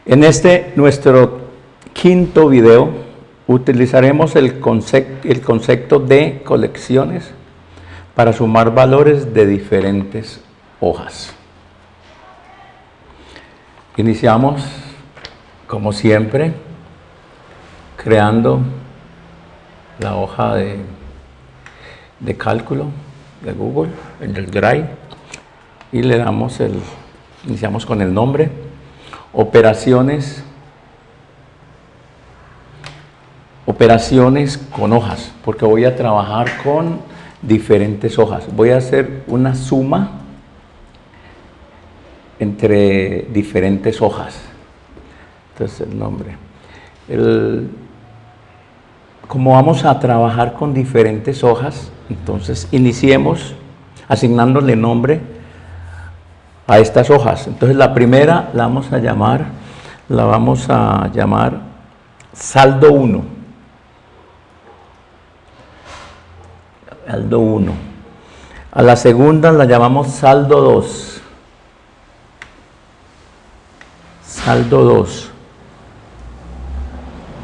En este, nuestro quinto video, utilizaremos el concepto de colecciones para sumar valores de diferentes hojas. Iniciamos, como siempre, creando la hoja de cálculo de Google, en el Drive, y le damos iniciamos con el nombre, operaciones con hojas, porque voy a trabajar con diferentes hojas. Voy a hacer una suma entre diferentes hojas. Entonces el nombre. Como vamos a trabajar con diferentes hojas, entonces iniciemos asignándole nombre a estas hojas. Entonces la primera la vamos a llamar saldo 1. Saldo 1. A la segunda la llamamos saldo 2. Saldo 2.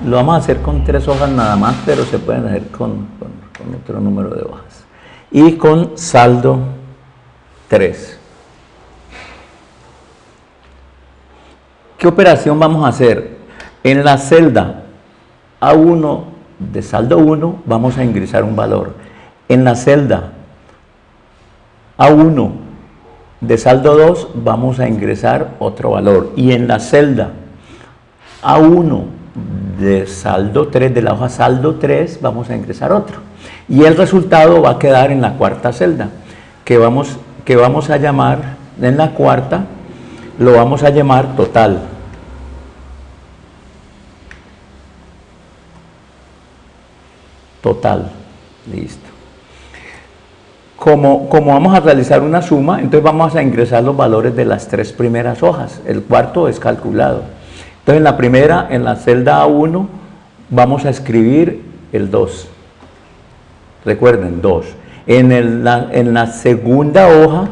Lo vamos a hacer con 3 hojas nada más, pero se pueden hacer con otro número de hojas. Y con saldo 3. ¿Qué operación vamos a hacer? En la celda A1 de saldo 1 vamos a ingresar un valor. En la celda A1 de saldo 2 vamos a ingresar otro valor. Y en la celda A1 de saldo 3, de la hoja saldo 3, vamos a ingresar otro. Y el resultado va a quedar en la cuarta celda, que vamos a llamar, en la cuarta, lo vamos a llamar total. Total. Listo. Como vamos a realizar una suma, entonces vamos a ingresar los valores de las 3 primeras hojas. El cuarto es calculado. Entonces en la primera, en la celda A1, vamos a escribir el 2. Recuerden, 2. En la segunda hoja,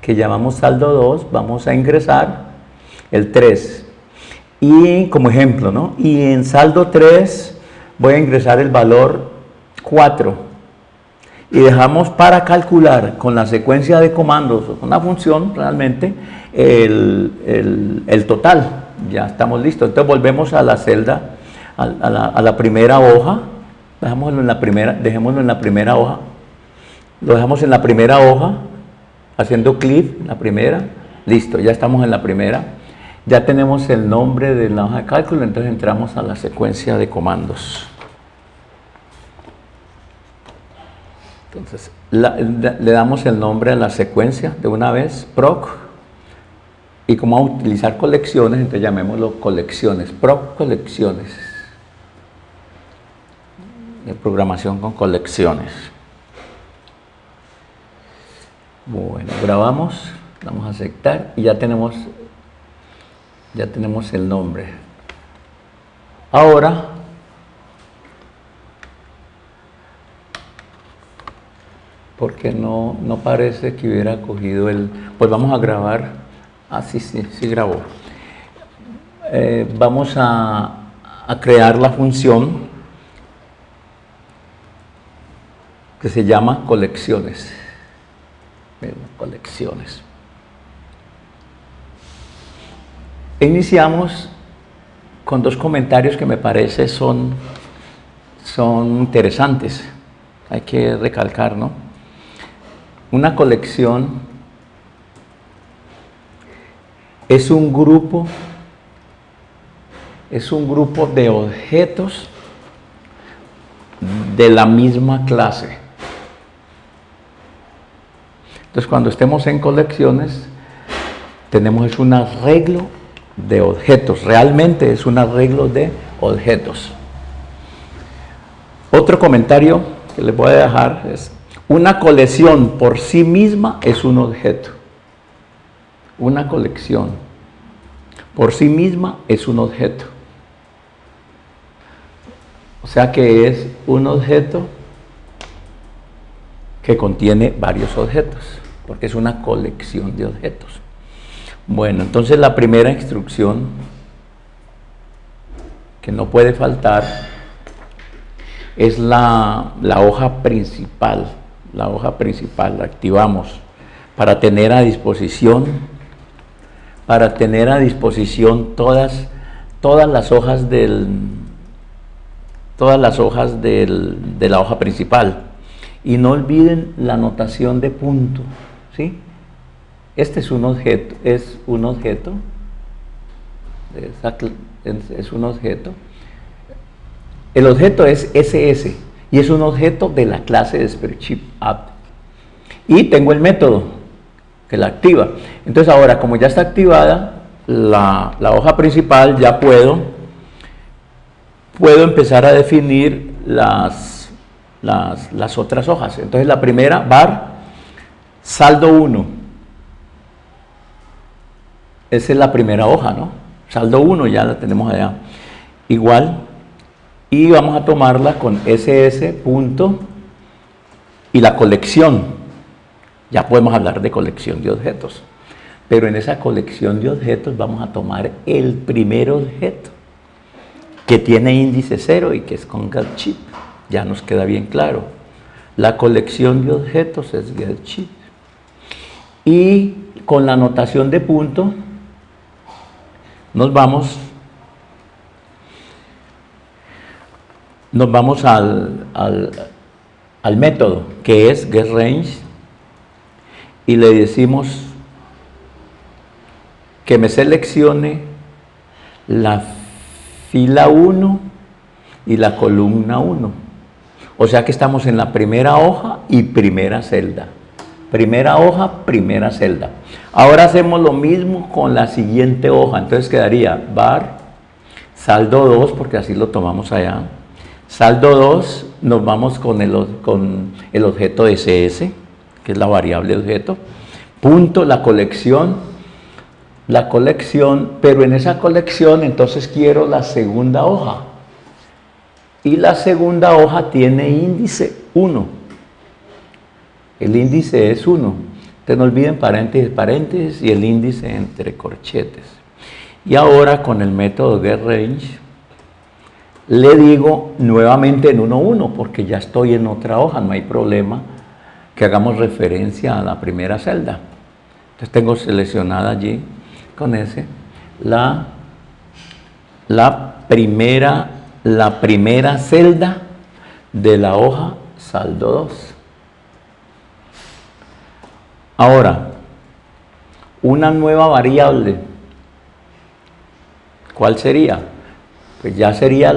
que llamamos saldo 2, vamos a ingresar el 3. Y como ejemplo, ¿no? Y en saldo 3 voy a ingresar el valor 4. Y dejamos para calcular con la secuencia de comandos o con la función realmente el total. Ya estamos listos. Entonces volvemos a la celda, a la primera hoja. Dejémoslo en la primera hoja. Lo dejamos en la primera hoja, haciendo clic en la primera. Listo, ya estamos en la primera. Ya tenemos el nombre de la hoja de cálculo, entonces entramos a la secuencia de comandos. Entonces, le damos el nombre a la secuencia de una vez, proc, y como vamos a utilizar colecciones, entonces llamémoslo colecciones, proc colecciones, de programación con colecciones. Bueno, grabamos, vamos a aceptar y ya tenemos el nombre. Ahora, porque no parece que hubiera cogido pues vamos a grabar. Sí grabó. Vamos a crear la función que se llama colecciones. Colecciones. Iniciamos con 2 comentarios que me parece son interesantes. Hay que recalcar, ¿no? Una colección es un grupo de objetos de la misma clase. Entonces, cuando estemos en colecciones, tenemos un arreglo de objetos. Realmente es un arreglo de objetos. Otro comentario que les voy a dejar es: una colección por sí misma es un objeto. Una colección por sí misma es un objeto. O sea que es un objeto que contiene varios objetos, porque es una colección de objetos. Bueno, entonces la primera instrucción que no puede faltar, es la hoja principal. La hoja principal la activamos para tener a disposición todas las hojas de la hoja principal. Y no olviden la notación de punto, ¿sí? Este es un objeto, es un objeto. El objeto es SS y es un objeto de la clase de Spreadsheet App. Y tengo el método que la activa. Entonces ahora, como ya está activada la hoja principal, ya puedo empezar a definir las otras hojas. Entonces la primera, var saldo 1. Esa es la primera hoja, ¿no? Saldo 1 ya la tenemos allá. Igual, y vamos a tomarla con SS punto y la colección. Ya podemos hablar de colección de objetos. Pero en esa colección de objetos vamos a tomar el primer objeto que tiene índice 0 y que es con getSheet. Ya nos queda bien claro. La colección de objetos es getSheet. Y con la notación de punto nos vamos al método que es getRange y le decimos que me seleccione la fila 1 y la columna 1. O sea que estamos en la primera hoja y primera celda. Primera hoja, primera celda. Ahora hacemos lo mismo con la siguiente hoja. Entonces quedaría var saldo 2, porque así lo tomamos allá. Saldo 2, nos vamos con el objeto SS, que es la variable objeto. Punto, la colección, pero en esa colección entonces quiero la segunda hoja. Y la segunda hoja tiene índice 1. El índice es 1. Entonces no olviden paréntesis, paréntesis y el índice entre corchetes. Y ahora con el método getRange le digo nuevamente en 1.1 porque ya estoy en otra hoja, no hay problema que hagamos referencia a la primera celda. Entonces tengo seleccionada allí con ese la primera celda de la hoja saldo 2. Ahora, una nueva variable, ¿cuál sería? Pues ya sería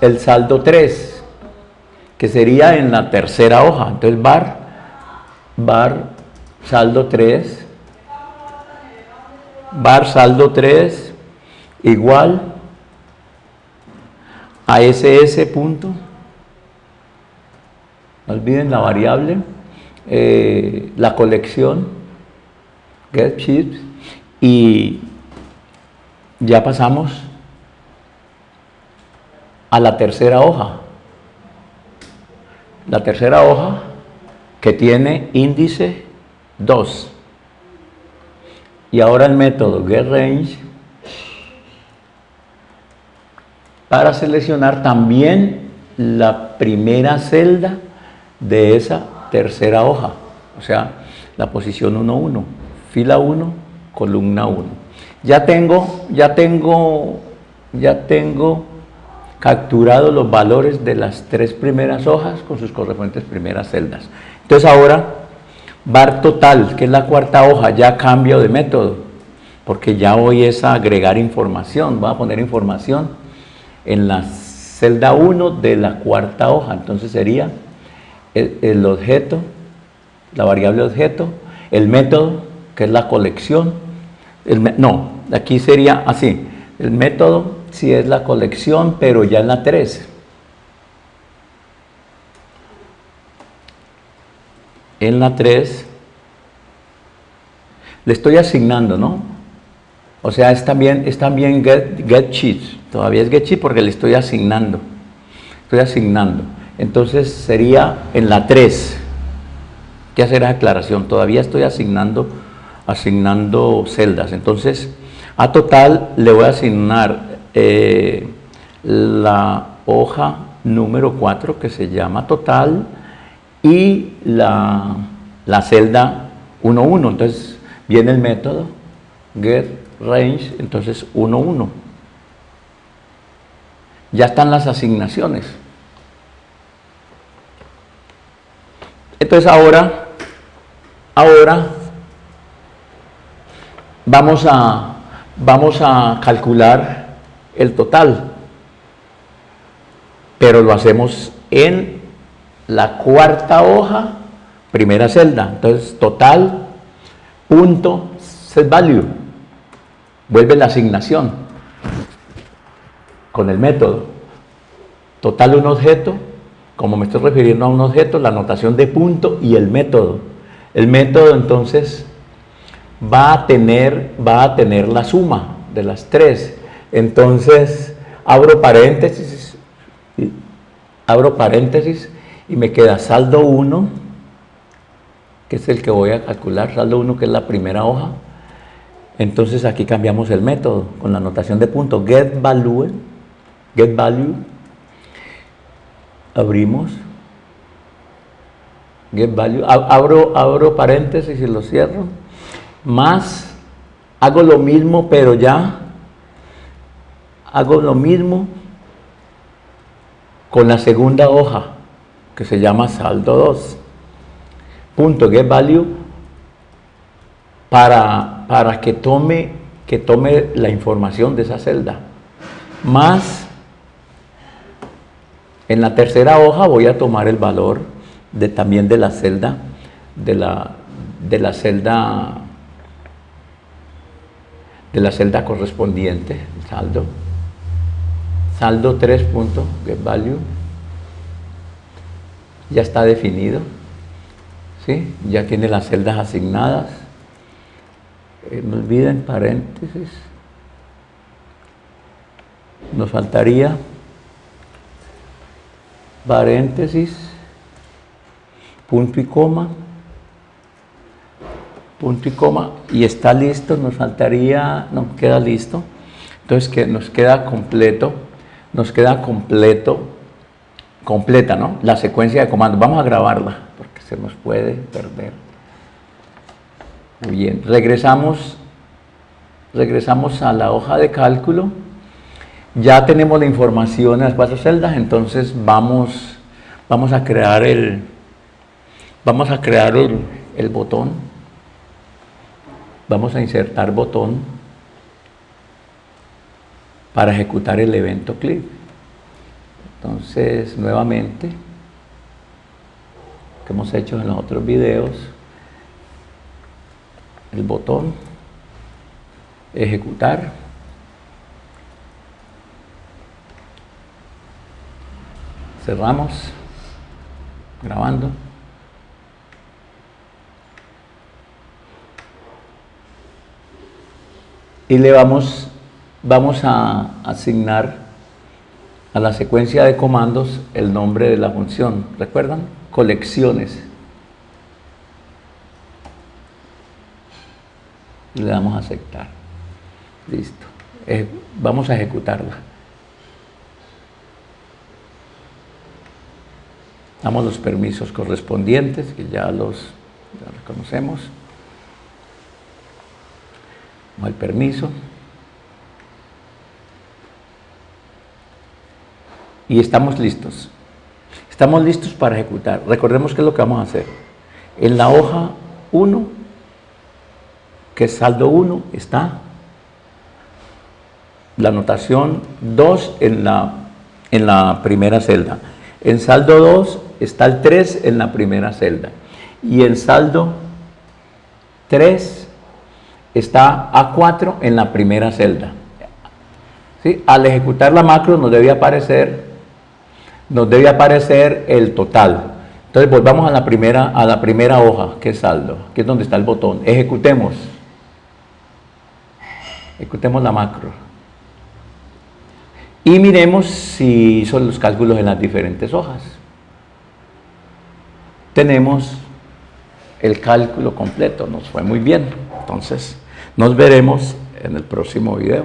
el saldo 3, que sería en la tercera hoja. Entonces var saldo 3, var saldo 3 igual a SS punto. No olviden la variable, la colección getSheet, y ya pasamos a la tercera hoja. La tercera hoja que tiene índice 2. Y ahora el método getRange para seleccionar también la primera celda de esa tercera hoja, o sea, la posición 1.1, fila 1, columna 1. Ya tengo capturado los valores de las 3 primeras hojas con sus correspondientes primeras celdas. Entonces ahora, var total, que es la cuarta hoja, ya cambio de método, porque ya voy a agregar información, voy a poner información en la celda 1 de la cuarta hoja. Entonces sería el objeto, la variable objeto, el método, que es la colección, aquí sería así, el método sí es la colección, pero ya en la 3. En la 3 le estoy asignando, ¿no? O sea, es también getSheet, todavía es getSheet porque le estoy asignando. Entonces sería en la 3. Hay que hacer esa aclaración, todavía estoy asignando celdas. Entonces, A total le voy a asignar la hoja número 4 que se llama total y la celda 1.1. Entonces viene el método getRange, entonces 1.1. Ya están las asignaciones. Entonces ahora vamos a calcular el total, pero lo hacemos en la cuarta hoja, primera celda. Entonces total punto setValue, vuelve la asignación con el método. Total un objeto, como me estoy refiriendo a un objeto, la notación de punto y el método. El método entonces va a tener la suma de las tres. Entonces abro paréntesis y me queda saldo 1, que es el que voy a calcular, saldo 1, que es la primera hoja. Entonces aquí cambiamos el método con la notación de punto, getValue, abrimos, getValue, abro paréntesis y lo cierro, más, hago lo mismo, pero ya hago lo mismo con la segunda hoja, que se llama saldo 2, punto getValue, para que tome la información de esa celda, más en la tercera hoja voy a tomar el valor también de la celda, de la celda correspondiente, saldo 3 punto getValue, ya está definido, ¿sí? Ya tiene las celdas asignadas. No olviden paréntesis, nos faltaría paréntesis, punto y coma, y está listo. Nos faltaría, no, queda listo. Entonces que nos queda completa, ¿no? La secuencia de comandos. Vamos a grabarla porque se nos puede perder. Muy bien, regresamos a la hoja de cálculo. Ya tenemos la información en las 4 celdas, entonces vamos a crear el botón. Vamos a insertar botón para ejecutar el evento click. Entonces, nuevamente, que hemos hecho en los otros videos, el botón ejecutar, cerramos, grabando, y le vamos a asignar a la secuencia de comandos el nombre de la función. ¿Recuerdan? Colecciones. Le damos a aceptar. Listo. Vamos a ejecutarla. Damos los permisos correspondientes, que ya los conocemos. Damos el permiso. Y estamos listos. Estamos listos para ejecutar. Recordemos qué es lo que vamos a hacer. En la hoja 1, que es saldo 1, está la notación 2 en la primera celda. En saldo 2 está el 3 en la primera celda. Y en saldo 3 está A4 en la primera celda. ¿Sí? Al ejecutar la macro nos debe aparecer el total. Entonces volvamos a la primera hoja, que es saldo, que es donde está el botón. Ejecutemos la macro y miremos si hizo los cálculos en las diferentes hojas. Tenemos el cálculo completo, nos fue muy bien. Entonces nos veremos en el próximo video.